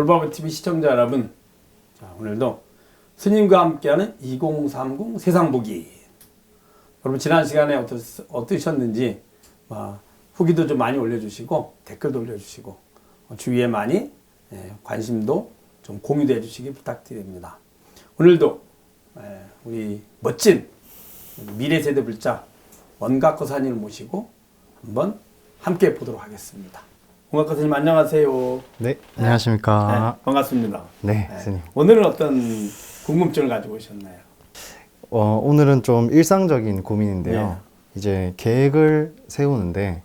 올바버TV 시청자 여러분, 자, 오늘도 스님과 함께하는 2030 세상보기. 여러분 지난 시간에 어떠셨는지 후기도 좀 많이 올려주시고 댓글도 올려주시고 주위에 많이 관심도 좀 공유도 해주시기 부탁드립니다. 오늘도 우리 멋진 미래세대 불자 원각거사님을 모시고 한번 함께 보도록 하겠습니다. 원각거사님 안녕하세요. 네, 안녕하십니까. 네, 반갑습니다. 네, 스님. 오늘은 어떤 궁금증을 가지고 오셨나요? 오늘은 좀 일상적인 고민인데요. 네. 이제 계획을 세우는데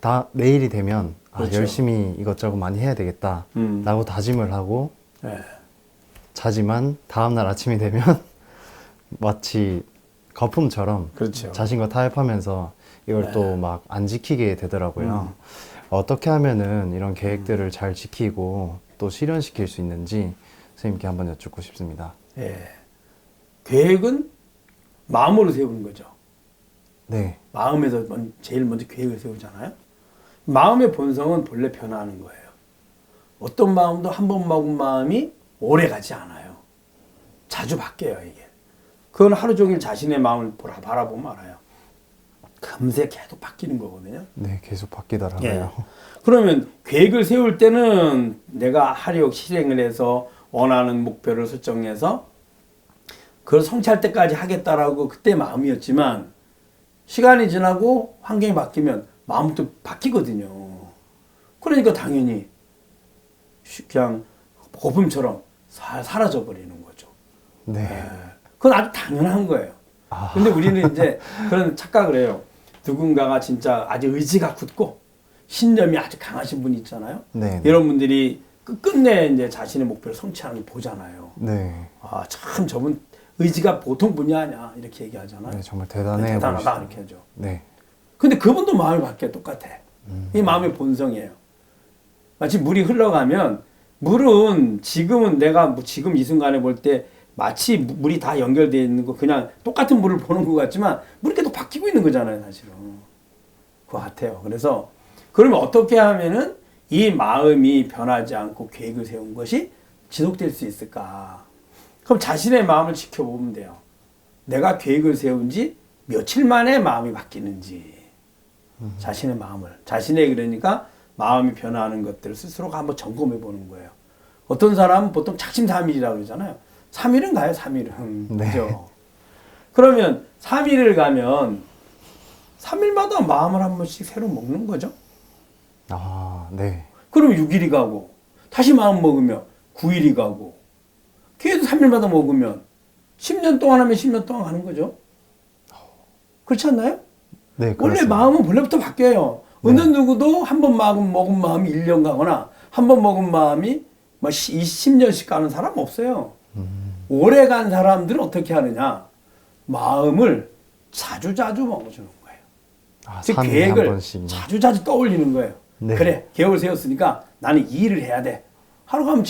다 내일이 되면 그렇죠. 열심히 이것저것 많이 해야 되겠다라고 다짐을 하고 네. 자지만 다음날 아침이 되면 마치 거품처럼 그렇죠. 자신과 타협하면서 이걸 네. 또 막 안 지키게 되더라고요. 어떻게 하면은 이런 계획들을 잘 지키고 또 실현시킬 수 있는지 선생님께 한번 여쭙고 싶습니다. 예. 계획은 마음으로 세우는 거죠. 네, 마음에서 제일 먼저 계획을 세우잖아요. 마음의 본성은 본래 변화하는 거예요. 어떤 마음도 한 번 먹은 마음이 오래 가지 않아요. 자주 바뀌어요, 이게. 그건 하루 종일 자신의 마음을 바라보면 알아요. 금세 계속 바뀌는 거거든요. 네, 계속 바뀌더라고요. 예. 그러면 계획을 세울 때는 내가 하려고 실행을 해서 원하는 목표를 설정해서 그걸 성취할 때까지 하겠다라고 그때 마음이었지만 시간이 지나고 환경이 바뀌면 마음도 바뀌거든요. 그러니까 당연히 그냥 거품처럼 사라져 버리는 거죠. 네. 예. 그건 아주 당연한 거예요. 근데 우리는 이제 그런 착각을 해요. 누군가가 진짜 아주 의지가 굳고 신념이 아주 강하신 분이 있잖아요. 네. 이런 분들이 끝끝내 이제 자신의 목표를 성취하는 걸 보잖아요. 네. 아, 참 저분 의지가 보통 분이 아니야. 이렇게 얘기하잖아요. 네, 정말 대단해 대단하다. 보이시죠. 이렇게 하죠. 네. 근데 그분도 마음이 바뀌어 똑같아. 이 마음의 본성이에요. 마치 물이 흘러가면 물은 지금은 내가 지금 이 순간에 볼 때 마치 물이 다 연결되어 있는 거 그냥 똑같은 물을 보는 것 같지만 물이 계속 바뀌고 있는 거잖아요, 사실은. 그거 같아요. 그래서 그러면 어떻게 하면은 이 마음이 변하지 않고 계획을 세운 것이 지속될 수 있을까? 그럼 자신의 마음을 지켜보면 돼요. 내가 계획을 세운 지 며칠 만에 마음이 바뀌는지. 자신의 마음을. 자신의 그러니까 마음이 변화하는 것들을 스스로가 한번 점검해 보는 거예요. 어떤 사람은 보통 작심삼일이라고 그러잖아요. 3일은 가요, 3일은. 네. 그죠? 그러면 3일을 가면 3일마다 마음을 한 번씩 새로 먹는 거죠. 아, 네. 그럼 6일이 가고 다시 마음 먹으면 9일이 가고 계속 3일마다 먹으면 10년 동안 하면 10년 동안 가는 거죠. 그렇지 않나요? 네, 원래 그렇습니다. 마음은 본래부터 바뀌어요. 네. 어느 누구도 한 번 먹은 마음이 1년 가거나 한 번 먹은 마음이 20년씩 가는 사람 없어요. 오래 간 사람들은 어떻게 하느냐. 마음을 자주자주 먹어주는 거예요. 즉 3일에 한 계획을 번씩. 자주자주 떠올리는 거예요. 네. 그래, 계획을 세웠으니까 나는 이 일을 해야 돼. 하루가 하면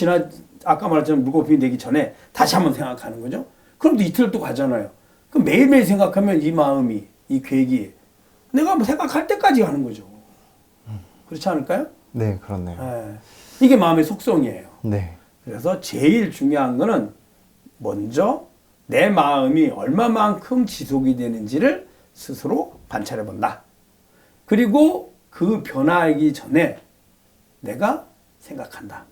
아까 말했처럼 물거품이 되기 전에 다시 한번 생각하는 거죠. 그럼 또 이틀 또 가잖아요. 그럼 매일매일 생각하면 이 마음이, 이 계획이 내가 뭐 생각할 때까지 가는 거죠. 그렇지 않을까요? 네, 그렇네요. 예. 이게 마음의 속성이에요. 네. 그래서 제일 중요한 거는 먼저 내 마음이 얼마만큼 지속이 되는지를 스스로 관찰해 본다. 그리고 그 변화하기 전에 내가 생각한다.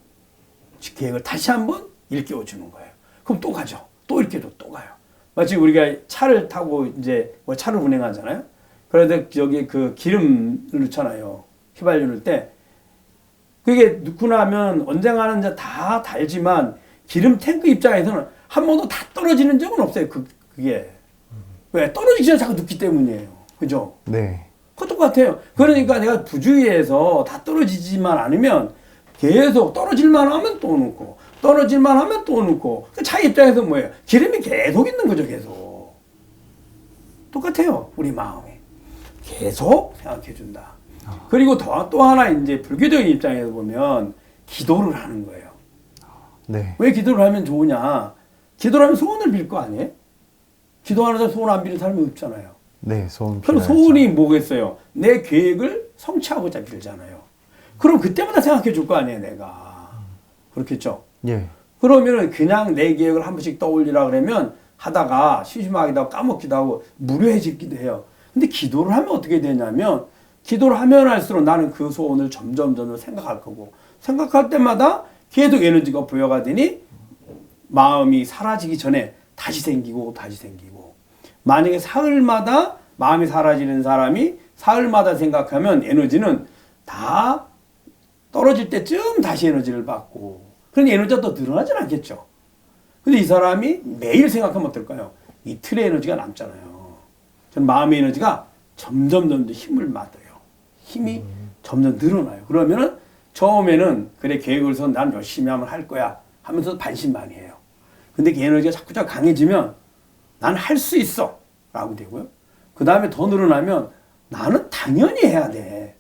계획을 다시 한번 일깨워 주는 거예요. 그럼 또 가죠. 또 일깨워 또 가요. 마치 우리가 차를 타고 이제 뭐 차를 운행하잖아요. 그래도 여기 그 기름을 넣잖아요. 휘발유 넣을 때. 그게 넣고 나면 언젠가는 이제 다 달지만 기름 탱크 입장에서는 한 번도 다 떨어지는 적은 없어요. 그게. 왜? 떨어지기 전에 자꾸 넣기 때문이에요. 그죠? 네. 그거 똑같아요. 그러니까 내가 부주의해서 다 떨어지지만 않으면 계속 떨어질만 하면 또 넣고 떨어질만 하면 또 넣고 차 입장에서 뭐예요? 기름이 계속 있는 거죠. 계속. 똑같아요. 우리 마음이. 계속 생각해 준다. 그리고 또 하나 이제 불교적인 입장에서 보면 기도를 하는 거예요. 네. 왜 기도를 하면 좋으냐? 기도를 하면 소원을 빌 거 아니에요? 기도하는 사람 소원 안 비는 사람이 없잖아요. 네, 소원 그럼 빌어야죠. 소원이 뭐겠어요? 내 계획을 성취하고자 빌잖아요. 그럼 그때마다 생각해 줄 거 아니에요, 내가. 그렇겠죠? 예. 그러면은 그냥 내 계획을 한 번씩 떠올리라 그러면 하다가 심심하기도 하고 까먹기도 하고 무료해지기도 해요. 근데 기도를 하면 어떻게 되냐면 기도를 하면 할수록 나는 그 소원을 점점 생각할 거고 생각할 때마다 계속 에너지가 부여가 되니 마음이 사라지기 전에 다시 생기고 다시 생기고 만약에 사흘마다 마음이 사라지는 사람이 사흘마다 생각하면 에너지는 다 떨어질 때쯤 다시 에너지를 받고 그러니 에너지가 더 늘어나진 않겠죠. 근데 이 사람이 매일 생각하면 어떨까요? 이틀의 에너지가 남잖아요. 저는 마음의 에너지가 점점 힘을 받아요. 힘이 점점 늘어나요. 그러면은 처음에는 그래 계획을 세워 난 열심히 하면 할 거야 하면서 반신반의해요. 근데 그 에너지가 자꾸 강해지면 난 할 수 있어 라고 되고요. 그 다음에 더 늘어나면 나는 당연히 해야 돼.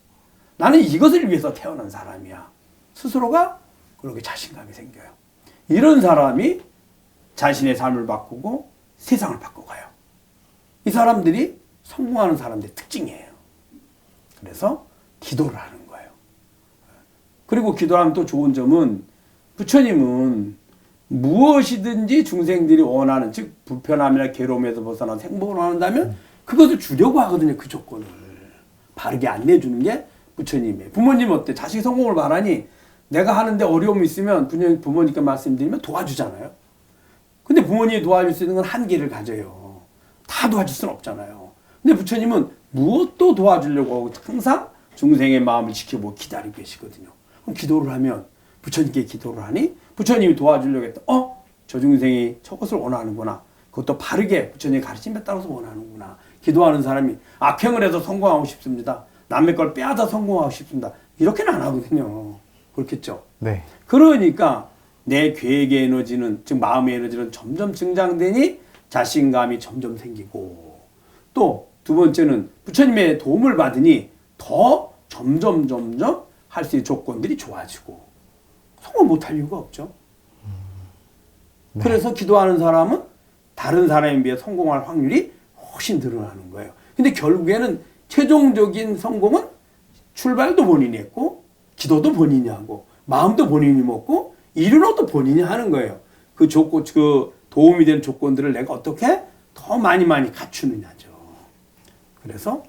나는 이것을 위해서 태어난 사람이야. 스스로가 그렇게 자신감이 생겨요. 이런 사람이 자신의 삶을 바꾸고 세상을 바꿔가요. 이 사람들이 성공하는 사람들의 특징이에요. 그래서 기도를 하는 거예요. 그리고 기도하면 또 좋은 점은 부처님은 무엇이든지 중생들이 원하는 즉 불편함이나 괴로움에서 벗어나 행복을 원한다면 그것을 주려고 하거든요. 그 조건을 바르게 안내주는 게 부처님이에요. 부모님 어때? 자식이 성공을 바라니 내가 하는데 어려움이 있으면 부모님께 말씀드리면 도와주잖아요. 근데 부모님이 도와줄 수 있는 건 한계를 가져요. 다 도와줄 수는 없잖아요. 근데 부처님은 무엇도 도와주려고 하고 항상 중생의 마음을 지켜보고 기다리고 계시거든요. 그럼 기도를 하면 부처님께 기도를 하니 부처님이 도와주려고 했다. 저 중생이 저것을 원하는구나. 그것도 바르게 부처님의 가르침에 따라서 원하는구나. 기도하는 사람이 악행을 해서 성공하고 싶습니다. 남의 걸 빼앗아 성공하고 싶습니다. 이렇게는 안 하거든요. 그렇겠죠? 네. 그러니까 내 계획의 에너지는 즉 마음의 에너지는 점점 증장되니 자신감이 점점 생기고 또 두 번째는 부처님의 도움을 받으니 더 점점 할 수 있는 조건들이 좋아지고 성공 못할 이유가 없죠. 네. 그래서 기도하는 사람은 다른 사람에 비해 성공할 확률이 훨씬 늘어나는 거예요. 근데 결국에는 최종적인 성공은 출발도 본인이 했고 기도도 본인이 하고 마음도 본인이 먹고 이루는 것도 본인이 하는 거예요. 그 도움이 되는 조건들을 내가 어떻게 더 많이 갖추느냐죠. 그래서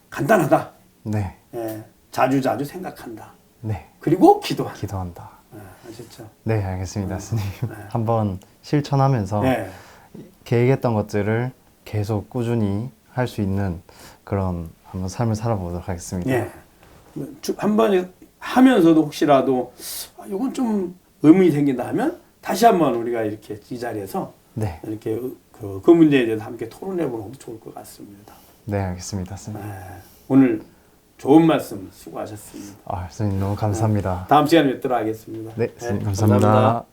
간단하다. 네. 예, 자주 생각한다. 네. 그리고 기도한다. 기도한다. 예, 아셨죠? 네, 알겠습니다, 스님. 한번 실천하면서 네. 계획했던 것들을 계속 꾸준히 할 수 있는 그런 한번 삶을 살아보도록 하겠습니다. 예. 한번 하면서도 혹시라도 이건 좀 의문이 생긴다 하면 다시 한번 우리가 이렇게 이 자리에서 네. 이렇게 그 문제에 대해서 함께 토론해 보는 것도 좋을 것 같습니다. 네, 알겠습니다, 스님. 예. 오늘 좋은 말씀 수고하셨습니다. 스님 너무 감사합니다. 다음 시간에 뵙도록 하겠습니다. 네, 스님 감사합니다.